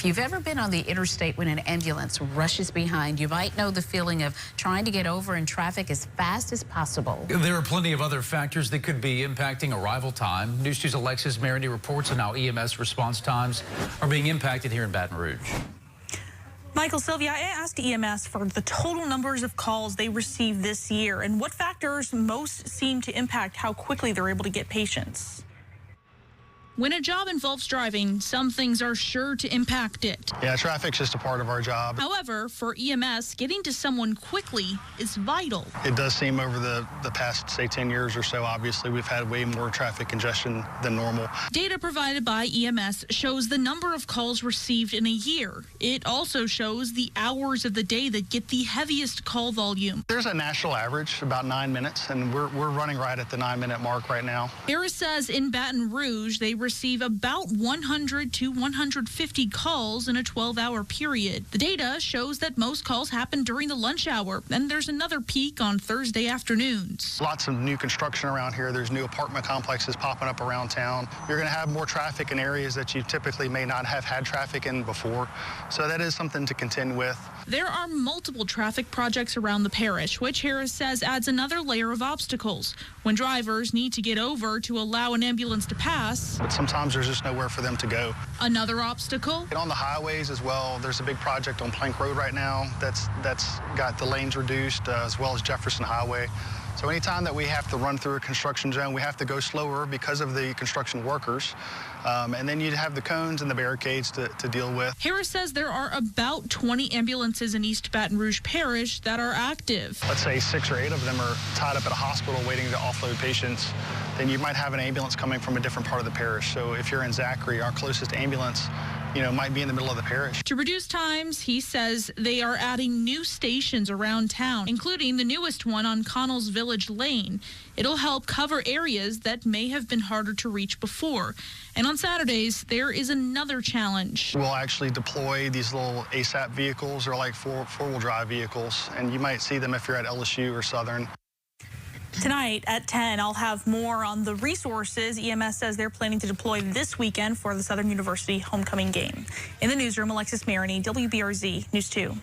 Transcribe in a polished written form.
you've ever been on the interstate when an ambulance rushes behind, you might know the feeling of trying to get over in traffic as fast as possible. There are plenty of other factors that could be impacting arrival time. News 2's Alexis Maroney reports on how EMS response times are being impacted here in Baton Rouge. Michael, Sylvia, I asked EMS for the total numbers of calls they received this year and what factors most seem to impact how quickly they're able to get patients. When a job involves driving, some things are sure to impact it. Yeah, traffic's just a part of our job. However, for EMS, getting to someone quickly is vital. It does seem over the past, say, 10 years or so, obviously, we've had way more traffic congestion than normal. Data provided by EMS shows the number of calls received in a year. It also shows the hours of the day that get the heaviest call volume. There's a national average, about 9 minutes, and we're running right at the 9-minute mark right now. Harris says in Baton Rouge, they receive about 100 to 150 calls in a 12-hour period. The data shows that most calls happen during the lunch hour, and there's another peak on Thursday afternoons. Lots of new construction around here. There's new apartment complexes popping up around town. You're going to have more traffic in areas that you typically may not have had traffic in before, so that is something to contend with. There are multiple traffic projects around the parish, which Harris says adds another layer of obstacles. When drivers need to get over to allow an ambulance to pass, But sometimes there's just nowhere for them to go. another obstacle, And on the highways as well, there's a big project on Plank Road right now that's got the lanes reduced, as well as Jefferson Highway. So anytime that we have to run through a construction zone, we have to go slower because of the construction workers. And then you'd have the cones and the barricades to deal with. Harris says there are about 20 ambulances in East Baton Rouge Parish that are active. Let's say 6 or 8 of them are tied up at a hospital waiting to offload patients. Then you might have an ambulance coming from a different part of the parish. So if you're in Zachary, our closest ambulance, might be in the middle of the parish. To reduce times, he says they are adding new stations around town, including the newest one on Connell's Village Lane. It'll help cover areas that may have been harder to reach before. And on Saturdays, there is another challenge. We'll actually deploy these little ASAP vehicles, or like four-wheel drive vehicles, and you might see them if you're at LSU or Southern. Tonight at 10, I'll have more on the resources EMS says they're planning to deploy this weekend for the Southern University homecoming game. In the newsroom, Alexis Maroney, WBRZ News 2.